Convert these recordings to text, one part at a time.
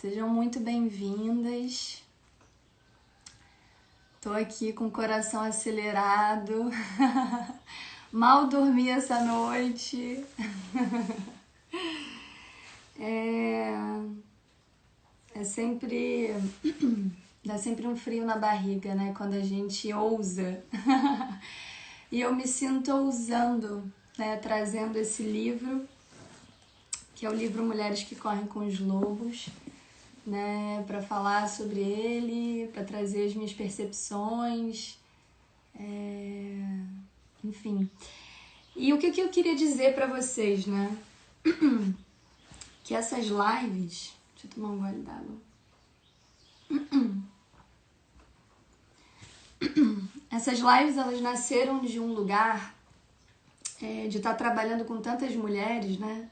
Sejam muito bem-vindas. Tô aqui com o coração acelerado. Mal dormi essa noite. É sempre... Dá sempre um frio na barriga, né? Quando a gente ousa. E eu me sinto ousando, né? Trazendo esse livro, que é o livro Mulheres que Correm com os Lobos, né? Para falar sobre ele, para trazer as minhas percepções, enfim. E o que eu queria dizer para vocês, né? Que essas lives... Deixa eu tomar um gole d'água. Essas lives, elas nasceram de um lugar de estar trabalhando com tantas mulheres, né?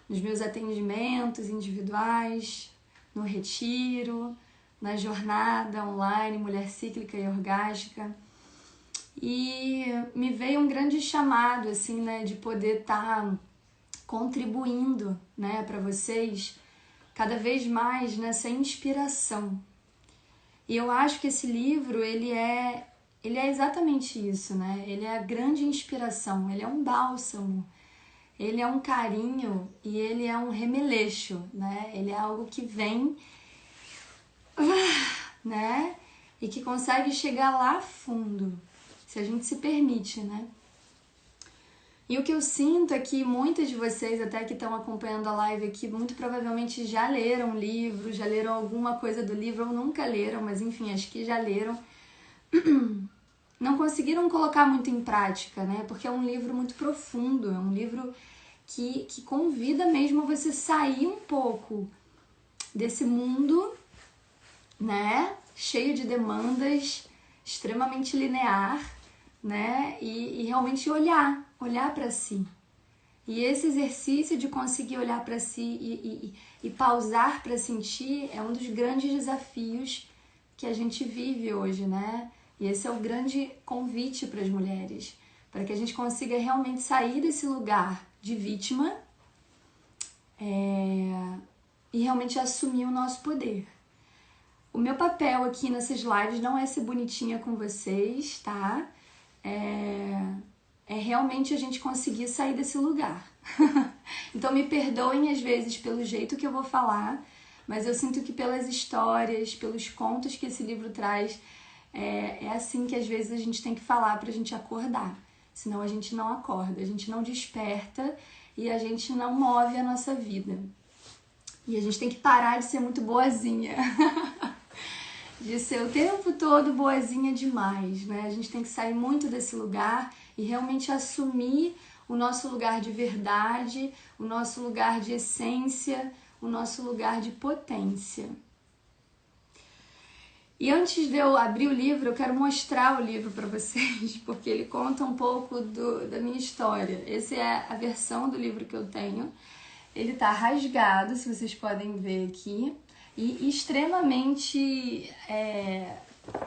Nos meus atendimentos individuais, no retiro, na jornada online Mulher Cíclica e Orgástica. E me veio um grande chamado, assim, né? De poder estar contribuindo, né? Para vocês, cada vez mais nessa inspiração. E eu acho que esse livro, ele é exatamente isso, né? Ele é a grande inspiração, ele é um bálsamo, ele é um carinho e ele é um remeleixo, né? Ele é algo que vem, né? E que consegue chegar lá fundo, se a gente se permite, né? E o que eu sinto é que muitas de vocês, até que estão acompanhando a live aqui, muito provavelmente já leram o livro, já leram alguma coisa do livro, ou nunca leram, mas enfim, acho que já leram. Não conseguiram colocar muito em prática, né? Porque é um livro muito profundo, é um livro que convida mesmo você sair um pouco desse mundo, né? Cheio de demandas, extremamente linear, né? E realmente olhar para si. E esse exercício de conseguir olhar para si e pausar para sentir é um dos grandes desafios que a gente vive hoje, né? E esse é o grande convite para as mulheres, para que a gente consiga realmente sair desse lugar de vítima e realmente assumir o nosso poder. O meu papel aqui nessas lives não é ser bonitinha com vocês, tá? É realmente a gente conseguir sair desse lugar. Então me perdoem às vezes pelo jeito que eu vou falar, mas eu sinto que pelas histórias, pelos contos que esse livro traz, é assim que às vezes a gente tem que falar pra gente acordar. Senão a gente não acorda, a gente não desperta e a gente não move a nossa vida. E a gente tem que parar de ser muito boazinha. De ser o tempo todo boazinha demais, né? A gente tem que sair muito desse lugar e realmente assumir o nosso lugar de verdade, o nosso lugar de essência, o nosso lugar de potência. E antes de eu abrir o livro, eu quero mostrar o livro para vocês, porque ele conta um pouco da minha história. Essa é a versão do livro que eu tenho. Ele tá rasgado, se vocês podem ver aqui, e extremamente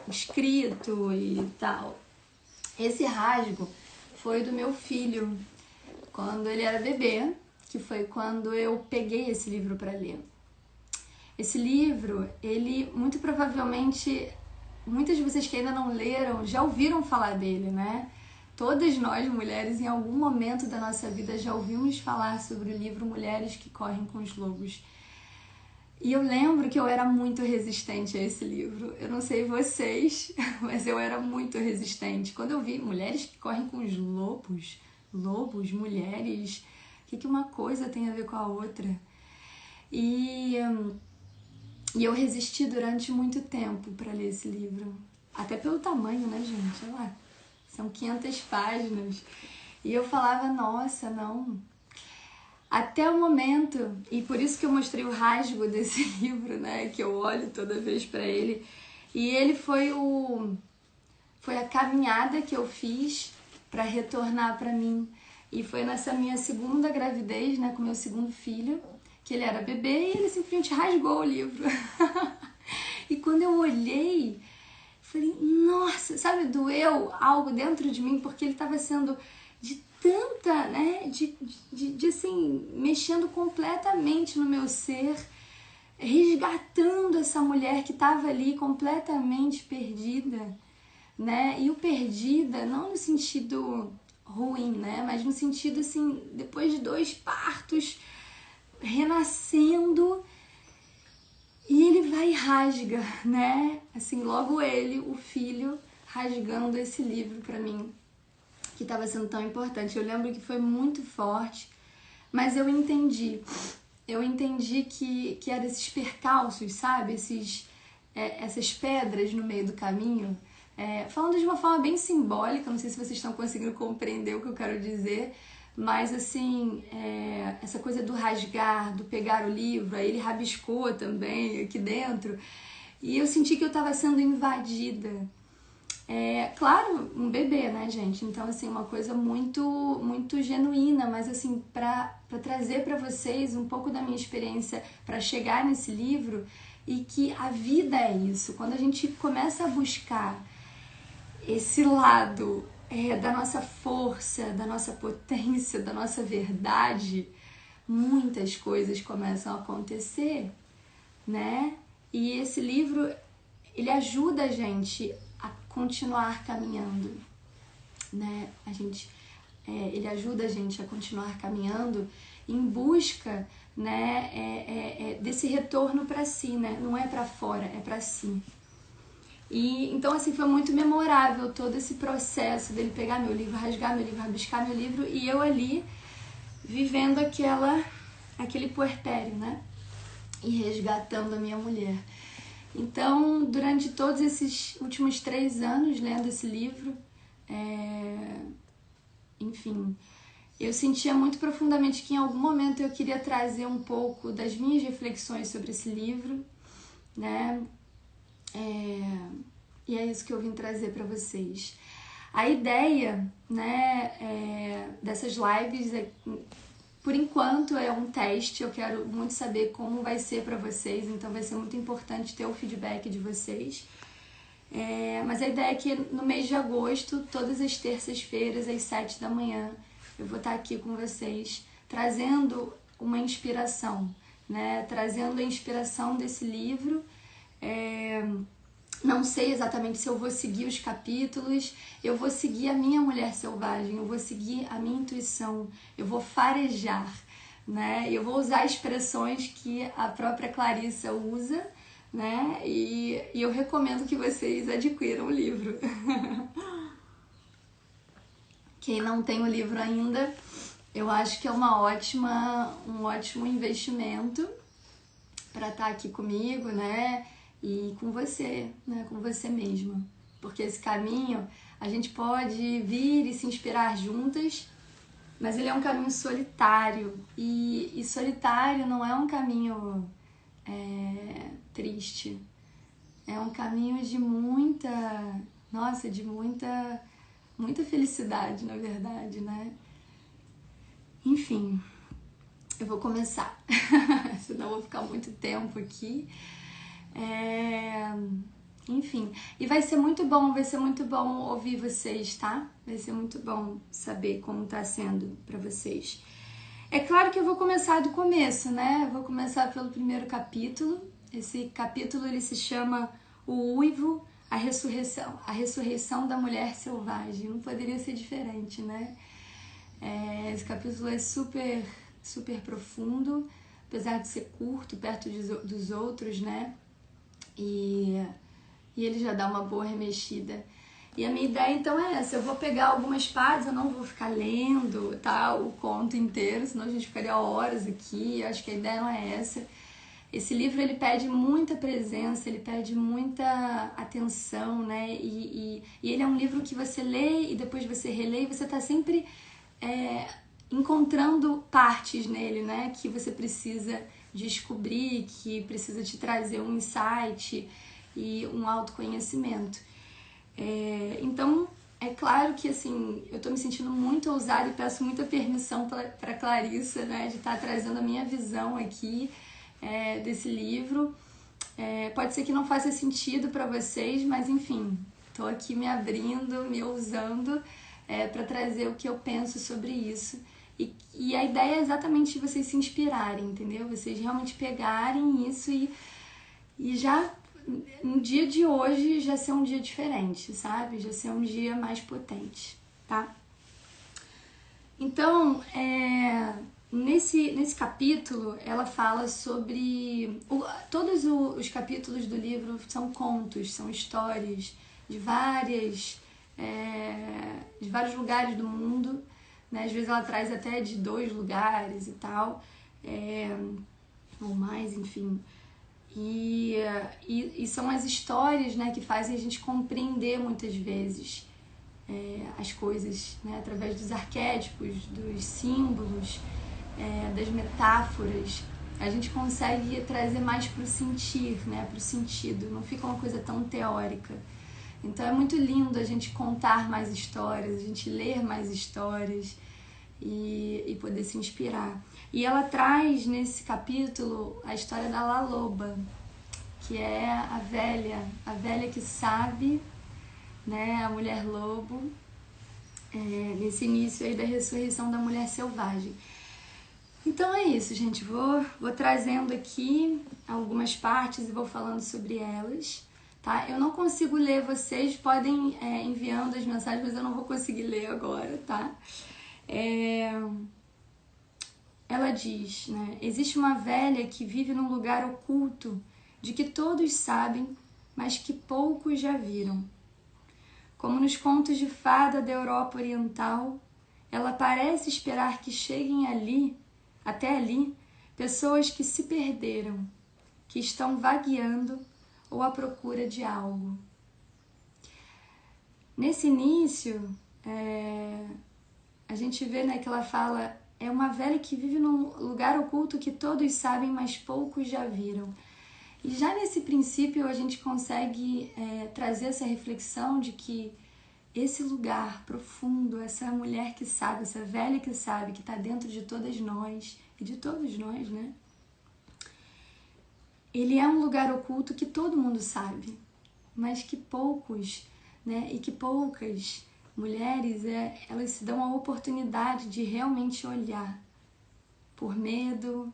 escrito e tal. Esse rasgo foi do meu filho, quando ele era bebê, que foi quando eu peguei esse livro para ler. Esse livro, ele muito provavelmente, muitas de vocês que ainda não leram, já ouviram falar dele, né? Todas nós, mulheres, em algum momento da nossa vida já ouvimos falar sobre o livro Mulheres que Correm com os Lobos. E eu lembro que eu era muito resistente a esse livro. Eu não sei vocês, mas eu era muito resistente. Quando eu vi Mulheres que Correm com os Lobos, mulheres, o que uma coisa tem a ver com a outra? E eu resisti durante muito tempo para ler esse livro. Até pelo tamanho, né, gente? Olha lá. São 500 páginas. E eu falava, nossa, não. Até o momento, e por isso que eu mostrei o rasgo desse livro, né? Que eu olho toda vez para ele. E ele foi a caminhada que eu fiz para retornar para mim. E foi nessa minha segunda gravidez, né? Com meu segundo filho, que ele era bebê e ele simplesmente rasgou o livro. E quando eu olhei, falei, nossa, sabe, doeu algo dentro de mim, porque ele estava sendo de tanta, né, de assim, mexendo completamente no meu ser, resgatando essa mulher que estava ali completamente perdida, né? E o perdida não no sentido ruim, né? Mas no sentido assim, depois de 2 partos, renascendo, e ele vai e rasga, né? Assim, logo ele, o filho, rasgando esse livro para mim, que estava sendo tão importante. Eu lembro que foi muito forte, mas eu entendi que eram esses percalços, sabe? Essas pedras no meio do caminho. Falando de uma forma bem simbólica, não sei se vocês estão conseguindo compreender o que eu quero dizer, mas assim, essa coisa do rasgar, do pegar o livro, aí ele rabiscou também aqui dentro, e eu senti que eu estava sendo invadida. Claro, um bebê, né, gente? Então, assim, uma coisa muito, muito genuína, mas assim, para trazer para vocês um pouco da minha experiência para chegar nesse livro, e que a vida é isso. Quando a gente começa a buscar esse lado da nossa força, da nossa potência, da nossa verdade, muitas coisas começam a acontecer, né? E esse livro, ele ajuda a gente a continuar caminhando, né? Ele ajuda a gente a continuar caminhando em busca, né, desse retorno para si, né? Não é para fora, é para si. E então, assim, foi muito memorável todo esse processo dele pegar meu livro, rasgar meu livro, rabiscar meu livro, e eu ali vivendo aquele puerpério, né? E resgatando a minha mulher. Então, durante todos esses últimos 3 anos lendo esse livro, enfim, eu sentia muito profundamente que em algum momento eu queria trazer um pouco das minhas reflexões sobre esse livro, né? E é isso que eu vim trazer para vocês. A ideia, né, dessas lives, por enquanto é um teste. Eu quero muito saber como vai ser para vocês, então vai ser muito importante ter o feedback de vocês. Mas a ideia é que no mês de agosto, todas as terças-feiras, às 7 da manhã, eu vou estar aqui com vocês, trazendo uma inspiração, né? Trazendo a inspiração desse livro. Não sei exatamente se eu vou seguir os capítulos, eu vou seguir a minha mulher selvagem, eu vou seguir a minha intuição, eu vou farejar, né? Eu vou usar expressões que a própria Clarissa usa, né? E eu recomendo que vocês adquiram o livro. Quem não tem o livro ainda, eu acho que é um ótimo investimento para estar aqui comigo, né? E com você, né? Com você mesma. Porque esse caminho, a gente pode vir e se inspirar juntas, mas ele é um caminho solitário. E solitário não é um caminho triste. É um caminho de muita felicidade, na verdade, né? Enfim, eu vou começar, senão eu vou ficar muito tempo aqui. Enfim, e vai ser muito bom ouvir vocês, tá? Vai ser muito bom saber como tá sendo pra vocês. É claro que eu vou começar do começo, né? Eu vou começar pelo primeiro capítulo. Esse capítulo, ele se chama O Uivo, a ressurreição da mulher selvagem. Não poderia ser diferente, né? Esse capítulo é super, super profundo, apesar de ser curto, perto dos outros, né? E ele já dá uma boa remexida. E a minha ideia, então, é essa. Eu vou pegar algumas partes, eu não vou ficar lendo, tá, o conto inteiro, senão a gente ficaria horas aqui. Eu acho que a ideia não é essa. Esse livro, ele pede muita presença, ele pede muita atenção, né? E ele é um livro que você lê e depois você relê e você tá sempre encontrando partes nele, né? Que você precisa descobrir, que precisa te trazer um insight e um autoconhecimento. Então, é claro que, assim, eu tô me sentindo muito ousada e peço muita permissão para Clarissa, né? De estar trazendo a minha visão aqui desse livro. Pode ser que não faça sentido para vocês, mas enfim, tô aqui me abrindo, me ousando para trazer o que eu penso sobre isso. E a ideia é exatamente vocês se inspirarem, entendeu? Vocês realmente pegarem isso e já no dia de hoje já ser um dia diferente, sabe? Já ser um dia mais potente, tá? Então, nesse capítulo, ela fala sobre... Todos os capítulos do livro são contos, são histórias de vários lugares do mundo, né? Às vezes ela traz até de 2 lugares e tal, ou mais, enfim. E são as histórias, né, que fazem a gente compreender muitas vezes as coisas, né, através dos arquétipos, dos símbolos, das metáforas. A gente consegue trazer mais para o sentir, né, para o sentido, não fica uma coisa tão teórica. Então é muito lindo a gente contar mais histórias, a gente ler mais histórias e poder se inspirar. E ela traz nesse capítulo a história da La Loba, que é a velha que sabe, né, a mulher lobo, nesse início aí da ressurreição da mulher selvagem. Então é isso, gente. Vou trazendo aqui algumas partes e vou falando sobre elas, tá? Eu não consigo ler, vocês podem enviando as mensagens, mas eu não vou conseguir ler agora, tá? Ela diz, né? Existe uma velha que vive num lugar oculto de que todos sabem, mas que poucos já viram. Como nos contos de fada da Europa Oriental, ela parece esperar que cheguem até ali, pessoas que se perderam, que estão vagueando ou à procura de algo. Nesse início, a gente vê, né, que ela fala, é uma velha que vive num lugar oculto que todos sabem, mas poucos já viram. E já nesse princípio a gente consegue trazer essa reflexão de que esse lugar profundo, essa mulher que sabe, essa velha que sabe, que está dentro de todas nós, e de todos nós, né? Ele é um lugar oculto que todo mundo sabe, mas que poucos, né? E que poucas mulheres, elas se dão a oportunidade de realmente olhar por medo,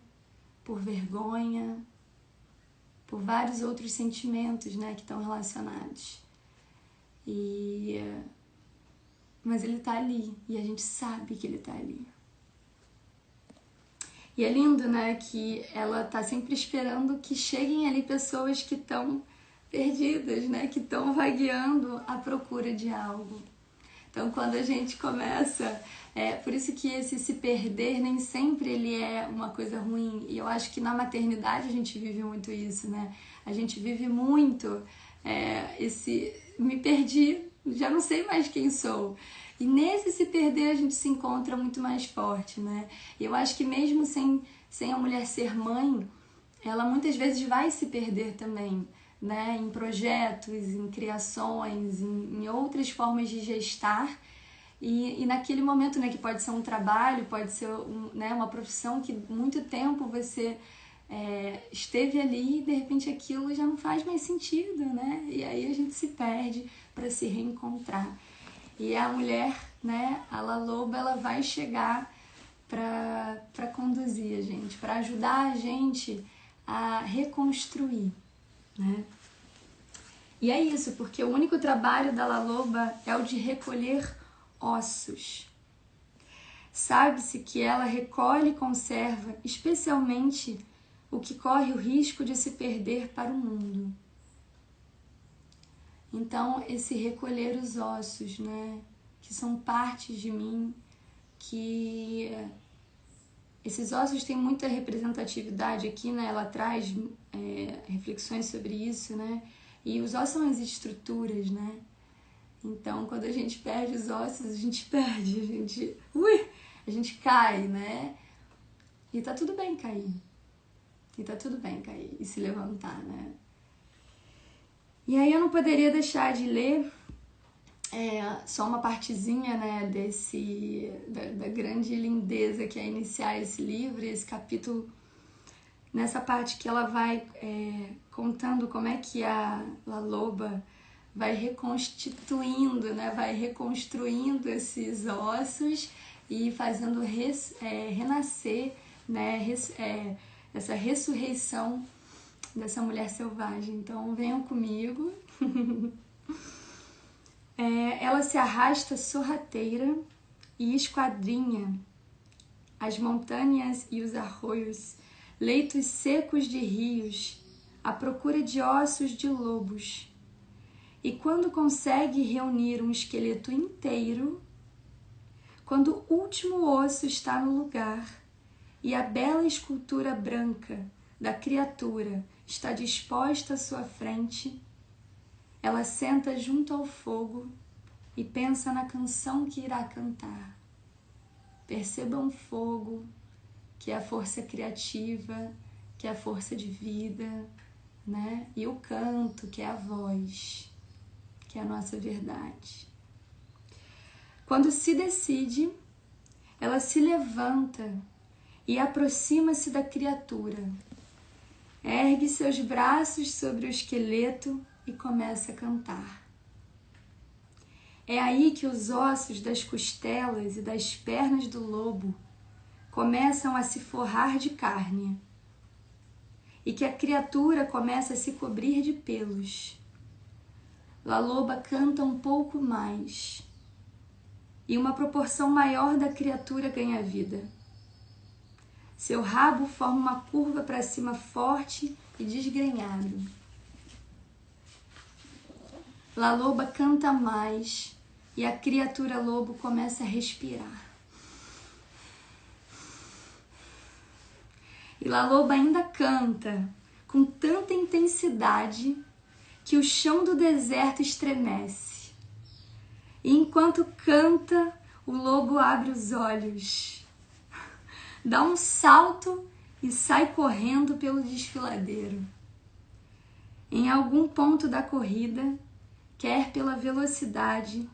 por vergonha, por vários outros sentimentos, né, que estão relacionados. Mas ele tá ali, e a gente sabe que ele tá ali. E é lindo, né, que ela tá sempre esperando que cheguem ali pessoas que estão perdidas, né, que estão vagueando à procura de algo. Então, quando a gente começa... por isso que esse se perder nem sempre ele é uma coisa ruim. E eu acho que na maternidade a gente vive muito isso, né? A gente vive muito me perdi, já não sei mais quem sou. E nesse se perder a gente se encontra muito mais forte, né? E eu acho que mesmo sem a mulher ser mãe, ela muitas vezes vai se perder também, né, em projetos, em criações, em outras formas de gestar, e naquele momento, né, que pode ser um trabalho, pode ser uma profissão que muito tempo você esteve ali e de repente aquilo já não faz mais sentido, né, e aí a gente se perde para se reencontrar. E a mulher, né, a La Loba, ela vai chegar para conduzir a gente, para ajudar a gente a reconstruir, né? E é isso, porque o único trabalho da La Loba é o de recolher ossos. Sabe-se que ela recolhe e conserva especialmente o que corre o risco de se perder para o mundo. Então, esse recolher os ossos, né, que são partes de mim, que esses ossos têm muita representatividade aqui, né? Ela traz reflexões sobre isso, né? E os ossos são as estruturas, né? Então, quando a gente perde os ossos, a gente perde, a gente cai, né? E tá tudo bem cair. E tá tudo bem cair e se levantar, né? E aí eu não poderia deixar de ler só uma partezinha, né, da grande lindeza que é iniciar esse livro, esse capítulo, nessa parte que ela vai contando como é que a La Loba vai reconstituindo, né, vai reconstruindo esses ossos e fazendo renascer, né, essa ressurreição dessa mulher selvagem. Então venham comigo. Ela se arrasta sorrateira e esquadrinha as montanhas e os arroios, leitos secos de rios, à procura de ossos de lobos. E quando consegue reunir um esqueleto inteiro, quando o último osso está no lugar e a bela escultura branca da criatura está disposta à sua frente, ela senta junto ao fogo e pensa na canção que irá cantar. Percebam o fogo, que é a força criativa, que é a força de vida, né? E o canto, que é a voz, que é a nossa verdade. Quando se decide, ela se levanta e aproxima-se da criatura. Ergue seus braços sobre o esqueleto e começa a cantar. É aí que os ossos das costelas e das pernas do lobo começam a se forrar de carne e que a criatura começa a se cobrir de pelos. La Loba canta um pouco mais e uma proporção maior da criatura ganha vida. Seu rabo forma uma curva para cima forte e desgrenhado. La Loba canta mais e a criatura lobo começa a respirar. E La Loba ainda canta com tanta intensidade que o chão do deserto estremece. E enquanto canta, o lobo abre os olhos, dá um salto e sai correndo pelo desfiladeiro. Em algum ponto da corrida, quer pela velocidade,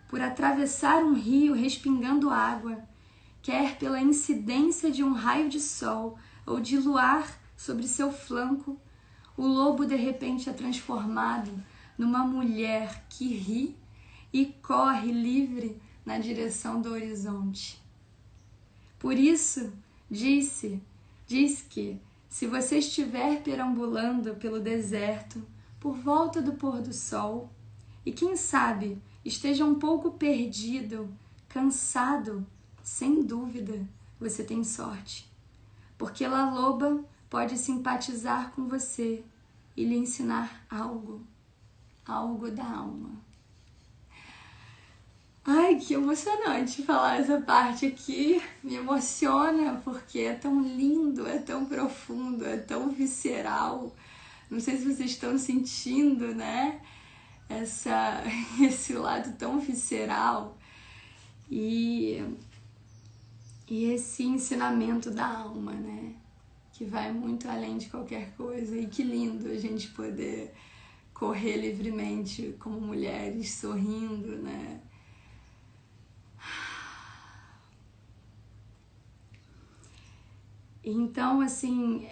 por atravessar um rio respingando água, quer pela incidência de um raio de sol ou de luar sobre seu flanco, o lobo de repente é transformado numa mulher que ri e corre livre na direção do horizonte. Por isso, diz que, se você estiver perambulando pelo deserto, por volta do pôr do sol, e quem sabe esteja um pouco perdido, cansado, sem dúvida, você tem sorte. Porque La Loba pode simpatizar com você e lhe ensinar algo da alma. Ai, que emocionante falar essa parte aqui, me emociona porque é tão lindo, é tão profundo, é tão visceral. Não sei se vocês estão sentindo, né? Esse lado tão visceral e esse ensinamento da alma, né? Que vai muito além de qualquer coisa. E que lindo a gente poder correr livremente como mulheres, sorrindo, né? Então, assim,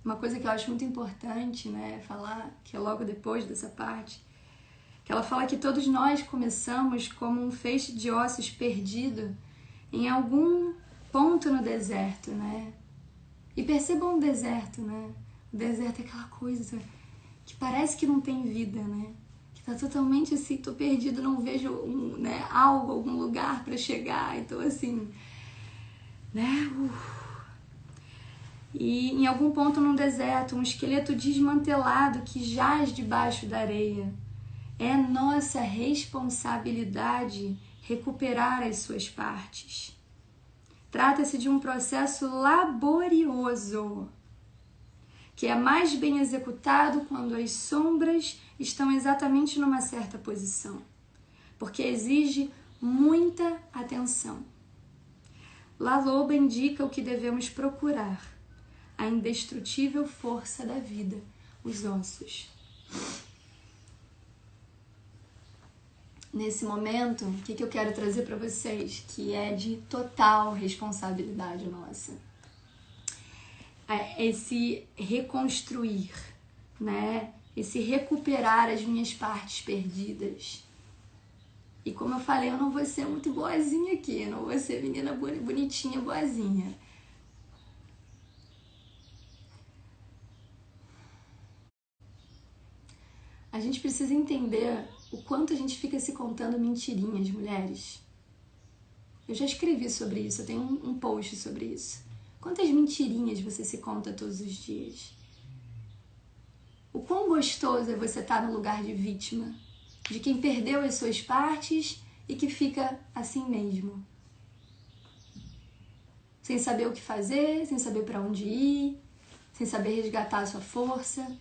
uma coisa que eu acho muito importante, né, falar, que é logo depois dessa parte, que ela fala que todos nós começamos como um feixe de ossos perdido em algum ponto no deserto, né? E percebam o deserto, né? O deserto é aquela coisa que parece que não tem vida, né? Que tá totalmente assim, tô perdido, não vejo algum lugar para chegar, então assim, né? E em algum ponto no deserto, um esqueleto desmantelado que jaz debaixo da areia. É nossa responsabilidade recuperar as suas partes. Trata-se de um processo laborioso, que é mais bem executado quando as sombras estão exatamente numa certa posição, porque exige muita atenção. La Loba indica o que devemos procurar, a indestrutível força da vida, os ossos. Nesse momento, o que eu quero trazer para vocês, que é de total responsabilidade nossa. Esse reconstruir, né? Esse recuperar as minhas partes perdidas. E como eu falei, eu não vou ser muito boazinha aqui, eu não vou ser menina bonitinha, boazinha. A gente precisa entender o quanto a gente fica se contando mentirinhas, mulheres. Eu já escrevi sobre isso, eu tenho um post sobre isso. Quantas mentirinhas você se conta todos os dias? O quão gostoso é você estar no lugar de vítima, de quem perdeu as suas partes e que fica assim mesmo. Sem saber o que fazer, sem saber para onde ir, sem saber resgatar a sua força.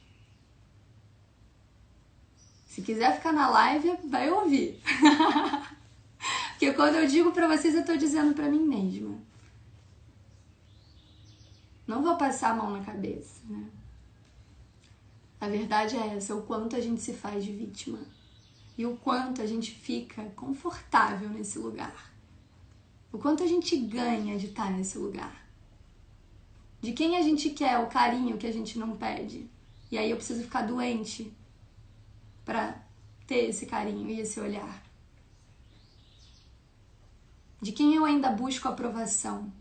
Se quiser ficar na live, vai ouvir. Porque quando eu digo pra vocês, eu tô dizendo pra mim mesma. Não vou passar a mão na cabeça, né? A verdade é essa, o quanto a gente se faz de vítima. E o quanto a gente fica confortável nesse lugar. O quanto a gente ganha de estar nesse lugar. De quem a gente quer o carinho que a gente não pede. E aí eu preciso ficar doente pra ter esse carinho e esse olhar. De quem eu ainda busco aprovação.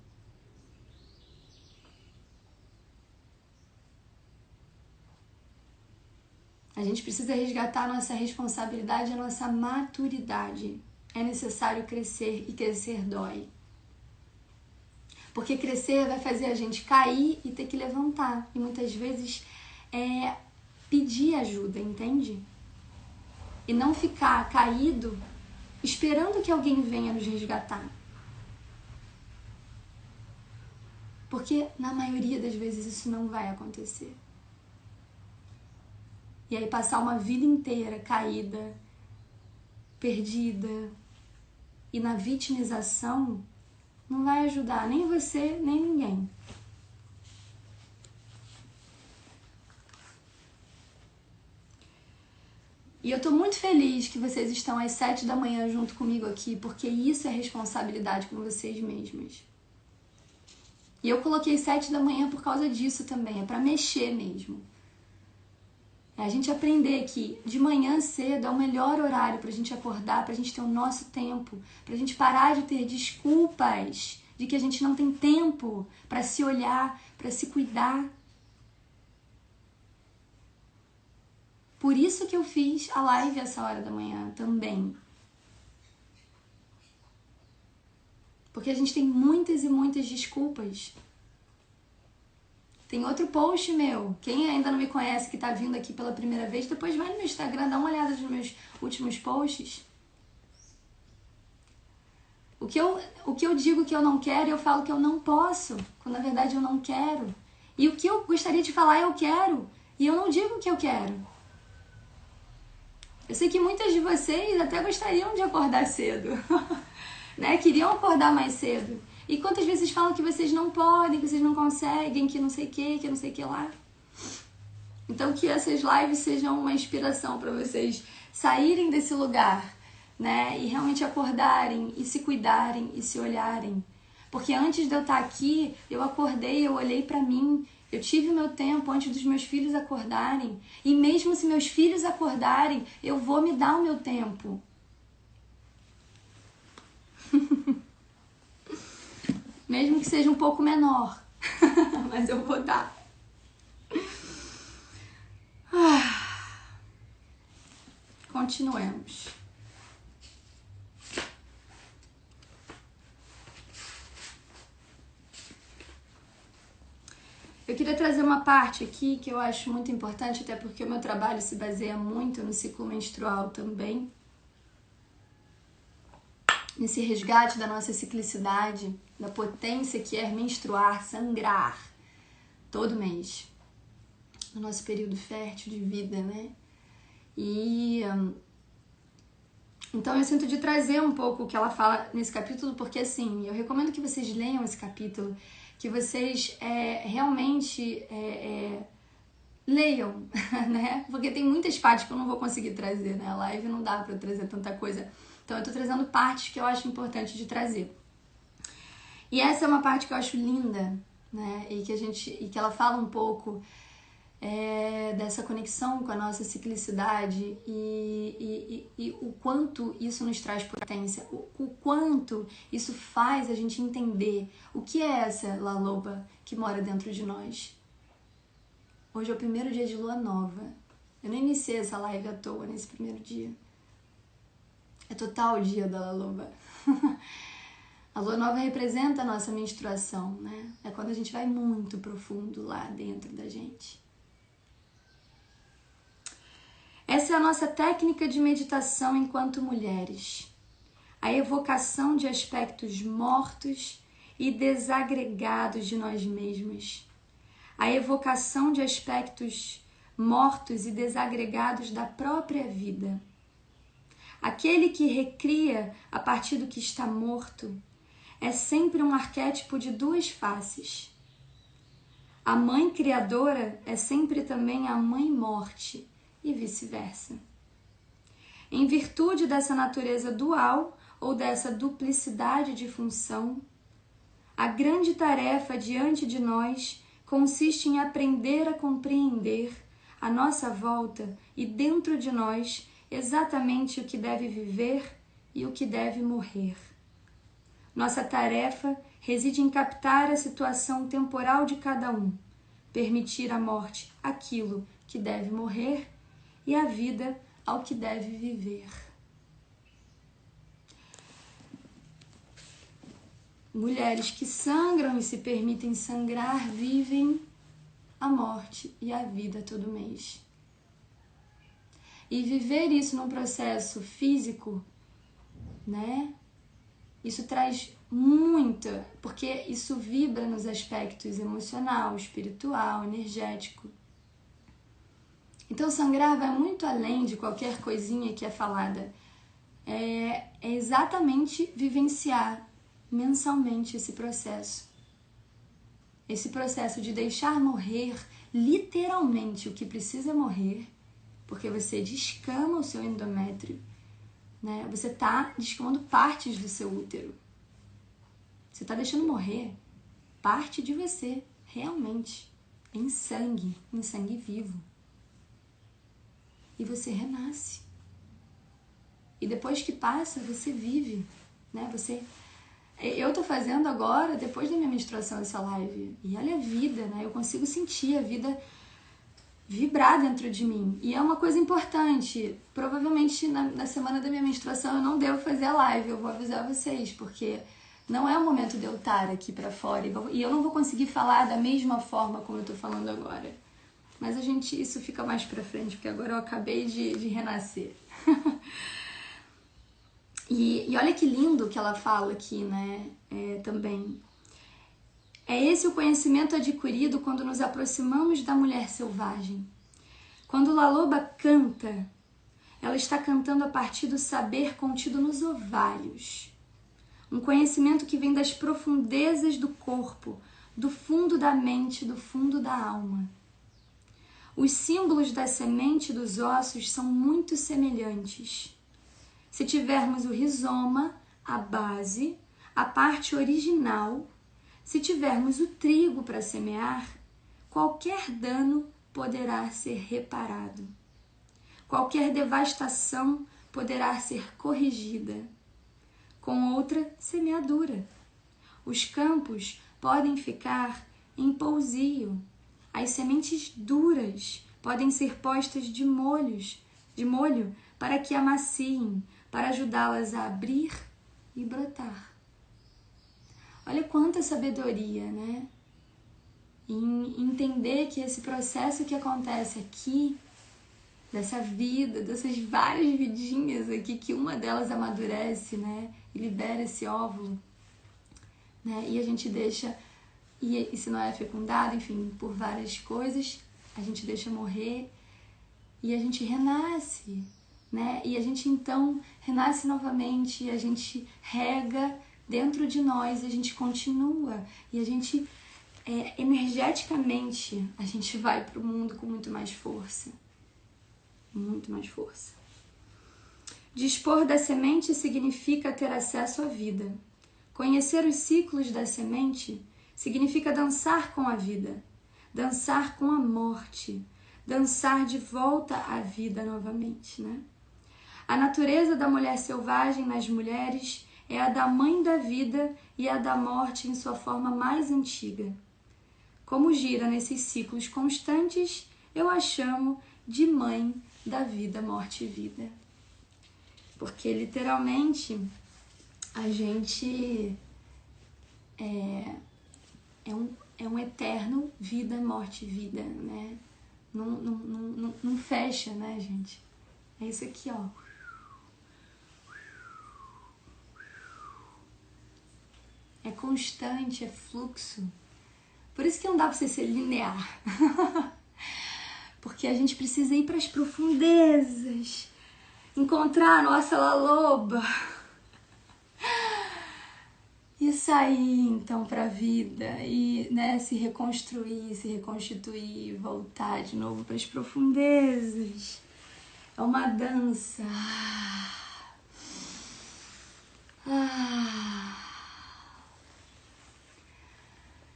A gente precisa resgatar a nossa responsabilidade e a nossa maturidade. É necessário crescer e crescer dói. Porque crescer vai fazer a gente cair e ter que levantar. E muitas vezes pedir ajuda, entende? E não ficar caído esperando que alguém venha nos resgatar. Porque na maioria das vezes isso não vai acontecer. E aí passar uma vida inteira caída, perdida e na vitimização não vai ajudar nem você, nem ninguém. E eu tô muito feliz que vocês estão às 7 da manhã junto comigo aqui, porque isso é responsabilidade com vocês mesmas. E eu coloquei 7 da manhã por causa disso também, é pra mexer mesmo. É a gente aprender que de manhã cedo é o melhor horário pra gente acordar, pra gente ter o nosso tempo, pra gente parar de ter desculpas de que a gente não tem tempo pra se olhar, pra se cuidar. Por isso que eu fiz a live essa hora da manhã também. Porque a gente tem muitas e muitas desculpas. Tem outro post meu. Quem ainda não me conhece, que tá vindo aqui pela primeira vez, depois vai no meu Instagram, dá uma olhada nos meus últimos posts. O que eu digo que eu não quero, eu falo que eu não posso, quando na verdade eu não quero. E o que eu gostaria de falar, eu quero. E eu não digo o que eu quero. Eu sei que muitas de vocês até gostariam de acordar cedo, né? Queriam acordar mais cedo. E quantas vezes falam que vocês não podem, que vocês não conseguem, que não sei o que não sei o que lá. Então que essas lives sejam uma inspiração para vocês saírem desse lugar, né? E realmente acordarem, e se cuidarem, e se olharem. Porque antes de eu estar aqui, eu acordei, eu olhei para mim, eu tive o meu tempo antes dos meus filhos acordarem. E mesmo se meus filhos acordarem, eu vou me dar o meu tempo. Mesmo que seja um pouco menor. Mas eu vou dar. Continuemos. Eu queria trazer uma parte aqui que eu acho muito importante, até porque o meu trabalho se baseia muito no ciclo menstrual também. Nesse resgate da nossa ciclicidade, da potência que é menstruar, sangrar, todo mês. No nosso período fértil de vida, né? E então eu sinto de trazer um pouco o que ela fala nesse capítulo, porque assim, eu recomendo que vocês leiam esse capítulo, que vocês realmente leiam, né? Porque tem muitas partes que eu não vou conseguir trazer, né? A live não dá pra eu trazer tanta coisa. Então eu tô trazendo partes que eu acho importante de trazer. E essa é uma parte que eu acho linda, né? E que ela fala um pouco dessa conexão com a nossa ciclicidade e o quanto isso nos traz potência, o quanto isso faz a gente entender o que é essa La Loba que mora dentro de nós. Hoje é o primeiro dia de lua nova. Eu não iniciei essa live à toa nesse primeiro dia. É total o dia da La Loba. A lua nova representa a nossa menstruação, né? É quando a gente vai muito profundo lá dentro da gente. Essa é a nossa técnica de meditação enquanto mulheres. A evocação de aspectos mortos e desagregados de nós mesmas. A evocação de aspectos mortos e desagregados da própria vida. Aquele que recria a partir do que está morto é sempre um arquétipo de duas faces. A mãe criadora é sempre também a mãe morte, e vice-versa. Em virtude dessa natureza dual ou dessa duplicidade de função, a grande tarefa diante de nós consiste em aprender a compreender à nossa volta e dentro de nós exatamente o que deve viver e o que deve morrer. Nossa tarefa reside em captar a situação temporal de cada um, permitir à morte aquilo que deve morrer e a vida ao que deve viver. Mulheres que sangram e se permitem sangrar vivem a morte e a vida todo mês. E viver isso num processo físico, né? Isso traz muita, porque isso vibra nos aspectos emocional, espiritual, energético. Então, sangrar vai muito além de qualquer coisinha que é falada. É exatamente vivenciar mensalmente esse processo. Esse processo de deixar morrer literalmente o que precisa morrer, porque você descama o seu endométrio, né? Você está descamando partes do seu útero. Você está deixando morrer parte de você, realmente, em sangue vivo. E você renasce. E depois que passa, você vive, né? Eu tô fazendo agora, depois da minha menstruação, essa live. E olha a vida, né? Eu consigo sentir a vida vibrar dentro de mim. E é uma coisa importante. Provavelmente na semana da minha menstruação eu não devo fazer a live. Eu vou avisar vocês, porque não é o momento de eu estar aqui pra fora. E eu não vou conseguir falar da mesma forma como eu tô falando agora. Mas isso fica mais pra frente, porque agora eu acabei de renascer. E olha que lindo que ela fala aqui, né? Também. É esse o conhecimento adquirido quando nos aproximamos da mulher selvagem. Quando La Loba canta, ela está cantando a partir do saber contido nos ovários. Um conhecimento que vem das profundezas do corpo, do fundo da mente, do fundo da alma. Os símbolos da semente e dos ossos são muito semelhantes. Se tivermos o rizoma, a base, a parte original, se tivermos o trigo para semear, qualquer dano poderá ser reparado. Qualquer devastação poderá ser corrigida com outra semeadura. Os campos podem ficar em pousio. As sementes duras podem ser postas de molho para que amaciem, para ajudá-las a abrir e brotar. Olha quanta sabedoria, né? Em entender que esse processo que acontece aqui, dessa vida, dessas várias vidinhas aqui, que uma delas amadurece, né? E libera esse óvulo, né? E a gente deixa... E se não é fecundado, enfim, por várias coisas, a gente deixa morrer e a gente renasce, né? E a gente então renasce novamente, e a gente rega dentro de nós, a gente continua e a gente energeticamente a gente vai para o mundo com muito mais força. Muito mais força. Dispor da semente significa ter acesso à vida. Conhecer os ciclos da semente significa dançar com a vida. dançar com a morte, dançar de volta à vida novamente, né? A natureza da mulher selvagem nas mulheres é a da mãe da vida e a da morte em sua forma mais antiga. Como gira nesses ciclos constantes, eu a chamo de mãe da vida, morte e vida. Porque literalmente a gente é um eterno vida, morte e vida, né? Não fecha, né, gente? É isso aqui, ó. É constante, é fluxo. Por isso que não dá pra você ser linear. Porque a gente precisa ir para as profundezas, encontrar a nossa laloba e sair então para a vida e, né, se reconstruir, se reconstituir, voltar de novo para as profundezas. É uma dança.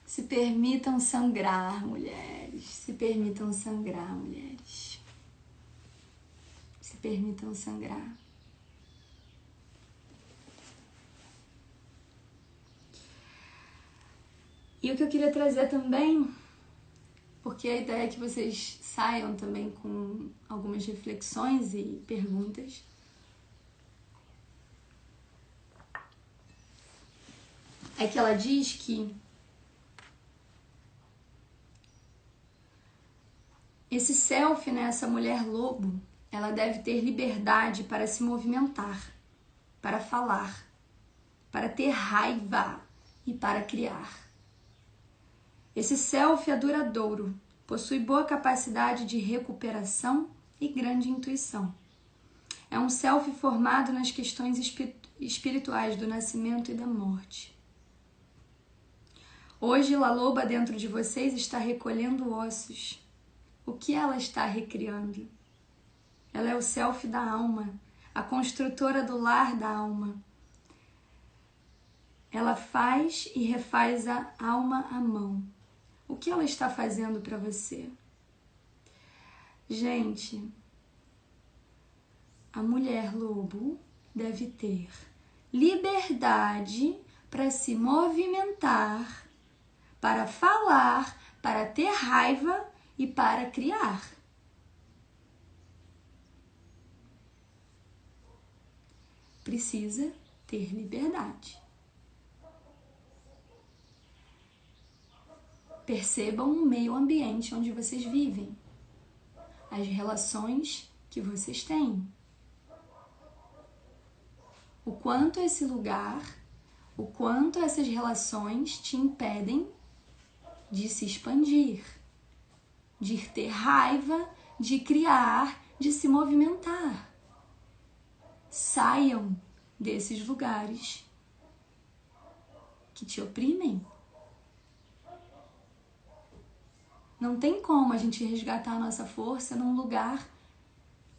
Se permitam sangrar, mulheres. Se permitam sangrar, mulheres. Se permitam sangrar. E o que eu queria trazer também, porque a ideia é que vocês saiam também com algumas reflexões e perguntas. É que ela diz que esse self, né, essa mulher lobo, ela deve ter liberdade para se movimentar, para falar, para ter raiva e para criar. Esse self é duradouro, possui boa capacidade de recuperação e grande intuição. É um self formado nas questões espirituais do nascimento e da morte. Hoje, La Loba dentro de vocês está recolhendo ossos. O que ela está recriando? Ela é o self da alma, a construtora do lar da alma. Ela faz e refaz a alma à mão. O que ela está fazendo para você? Gente, a mulher lobo deve ter liberdade para se movimentar, para falar, para ter raiva e para criar. Precisa ter liberdade. Percebam o meio ambiente onde vocês vivem, as relações que vocês têm. O quanto esse lugar, o quanto essas relações te impedem de se expandir, de ter raiva, de criar, de se movimentar. Saiam desses lugares que te oprimem. Não tem como a gente resgatar a nossa força num lugar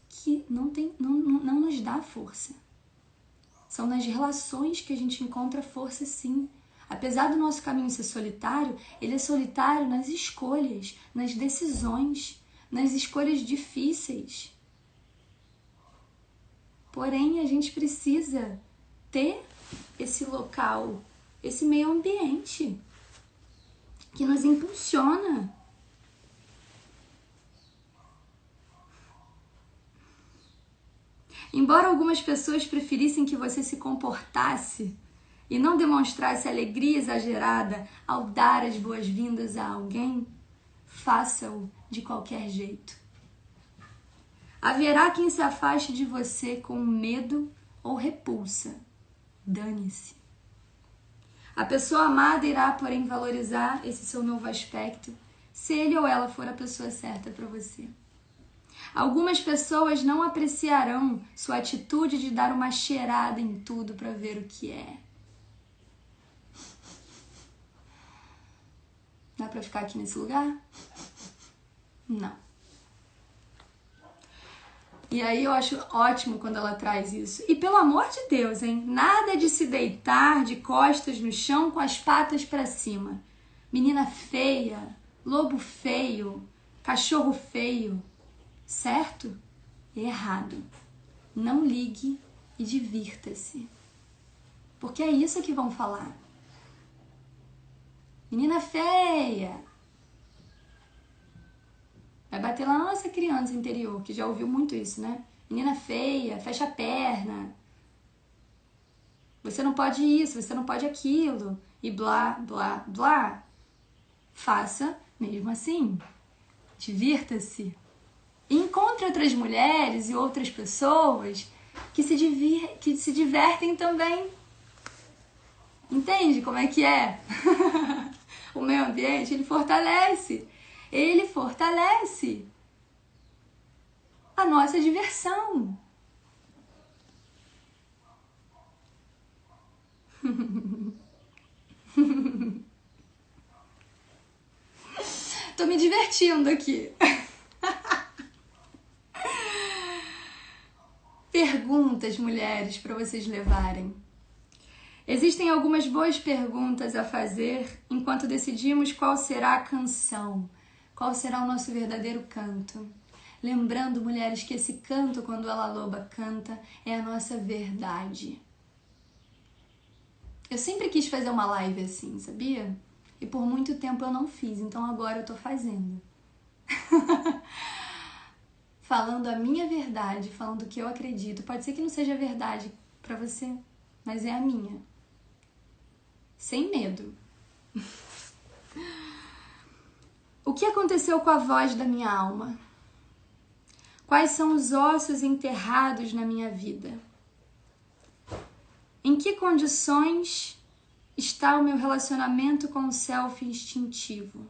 que não nos dá força. São nas relações que a gente encontra força, sim. Apesar do nosso caminho ser solitário, ele é solitário nas escolhas, nas decisões, nas escolhas difíceis. Porém, a gente precisa ter esse local, esse meio ambiente que nos impulsiona. Embora algumas pessoas preferissem que você se comportasse e não demonstrasse alegria exagerada ao dar as boas-vindas a alguém, faça-o de qualquer jeito. Haverá quem se afaste de você com medo ou repulsa. Dane-se. A pessoa amada irá, porém, valorizar esse seu novo aspecto, se ele ou ela for a pessoa certa para você. Algumas pessoas não apreciarão sua atitude de dar uma cheirada em tudo para ver o que é. Dá para ficar aqui nesse lugar? Não. E aí eu acho ótimo quando ela traz isso. E pelo amor de Deus, hein? Nada de se deitar de costas no chão com as patas para cima. Menina feia, lobo feio, cachorro feio, certo? Errado. Não ligue e divirta-se. Porque é isso que vão falar. Menina feia. Vai bater lá na nossa criança interior, que já ouviu muito isso, né? Menina feia, fecha a perna. Você não pode isso, você não pode aquilo. E blá, blá, blá. Faça mesmo assim. Divirta-se. Encontre outras mulheres e outras pessoas que se divertem também. Entende como é que é? O meio ambiente, ele fortalece. Ele fortalece a nossa diversão. Tô me divertindo aqui. Perguntas, mulheres, para vocês levarem. Existem algumas boas perguntas a fazer enquanto decidimos qual será a canção, qual será o nosso verdadeiro canto. Lembrando, mulheres, que esse canto, quando ela loba canta, é a nossa verdade. Eu sempre quis fazer uma live assim, sabia? E por muito tempo eu não fiz, então agora eu tô fazendo. Falando a minha verdade, falando o que eu acredito. Pode ser que não seja verdade pra você, mas é a minha. Sem medo. O que aconteceu com a voz da minha alma? Quais são os ossos enterrados na minha vida? Em que condições está o meu relacionamento com o self instintivo?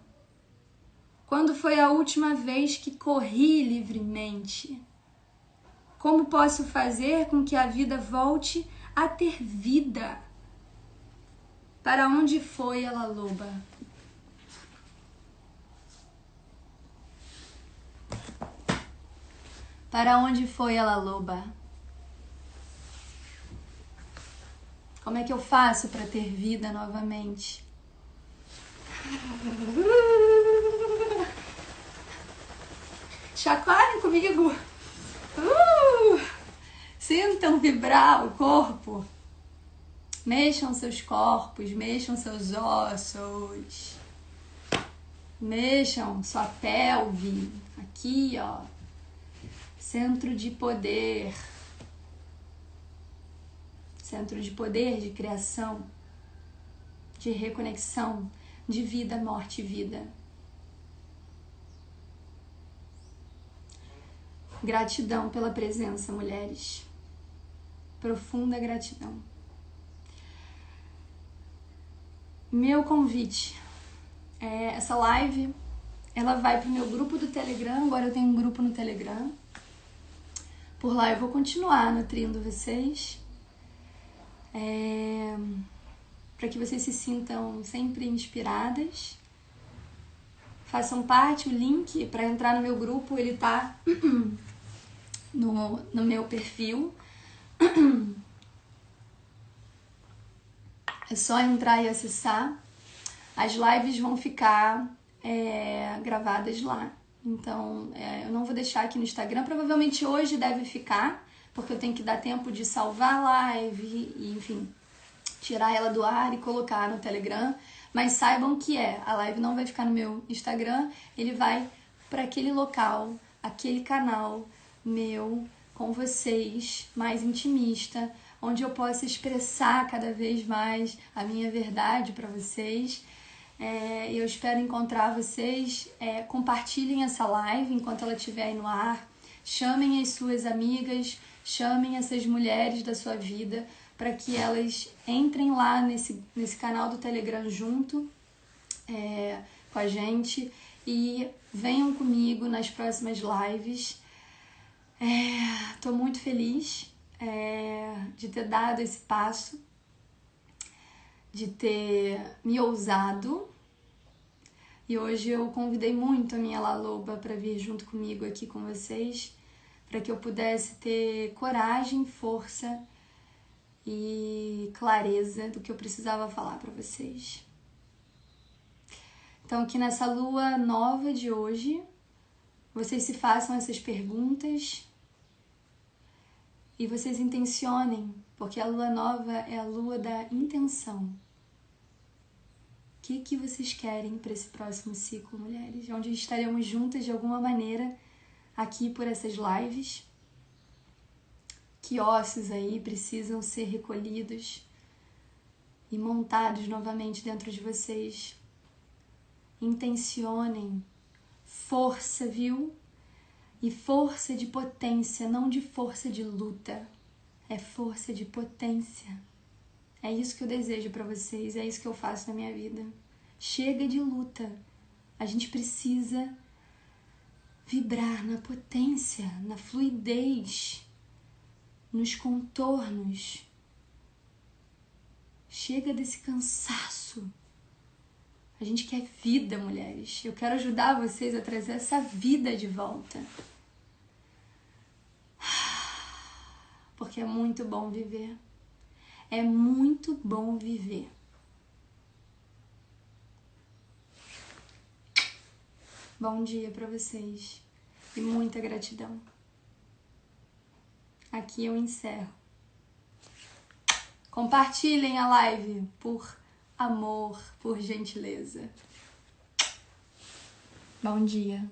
Quando foi a última vez que corri livremente? Como posso fazer com que a vida volte a ter vida? Para onde foi ela, loba? Para onde foi ela, loba? Como é que eu faço para ter vida novamente? Chacoalhem comigo. Sintam vibrar o corpo. Mexam seus corpos, mexam seus ossos. Mexam sua pelve. Aqui, ó. Centro de poder. Centro de poder, de criação, de reconexão, de vida, morte e vida. Gratidão pela presença, mulheres. Profunda gratidão. Meu convite é essa live, ela vai pro meu grupo do Telegram. Agora eu tenho um grupo no Telegram. Por lá eu vou continuar nutrindo vocês. Para que vocês se sintam sempre inspiradas. Façam parte, o link para entrar no meu grupo, ele tá no meu perfil. É só entrar e acessar. As lives vão ficar gravadas lá. Então, eu não vou deixar aqui no Instagram. Provavelmente hoje deve ficar, porque eu tenho que dar tempo de salvar a live e, enfim, tirar ela do ar e colocar no Telegram. Mas saibam que a live não vai ficar no meu Instagram, ele vai para aquele local, aquele canal meu, com vocês, mais intimista, onde eu possa expressar cada vez mais a minha verdade para vocês. Eu espero encontrar vocês. Compartilhem essa live enquanto ela estiver aí no ar. Chamem as suas amigas, chamem essas mulheres da sua vida para que elas entrem lá nesse canal do Telegram junto com a gente e venham comigo nas próximas lives. Tô muito feliz de ter dado esse passo, de ter me ousado. E hoje eu convidei muito a minha Laloba para vir junto comigo aqui com vocês, para que eu pudesse ter coragem, força e clareza do que eu precisava falar para vocês. Então, que nessa lua nova de hoje, vocês se façam essas perguntas e vocês intencionem, porque a lua nova é a lua da intenção. O que vocês querem para esse próximo ciclo, mulheres? Onde estaremos juntas de alguma maneira aqui por essas lives. Que ossos aí precisam ser recolhidos e montados novamente dentro de vocês. Intencionem força, viu? E força de potência, não de força de luta. É força de potência. É isso que eu desejo pra vocês, é isso que eu faço na minha vida. Chega de luta. A gente precisa vibrar na potência, na fluidez, nos contornos. Chega desse cansaço. A gente quer vida, mulheres. Eu quero ajudar vocês a trazer essa vida de volta. Porque é muito bom viver. É muito bom viver. Bom dia pra vocês. E muita gratidão. Aqui eu encerro. Compartilhem a live por amor, por gentileza. Bom dia.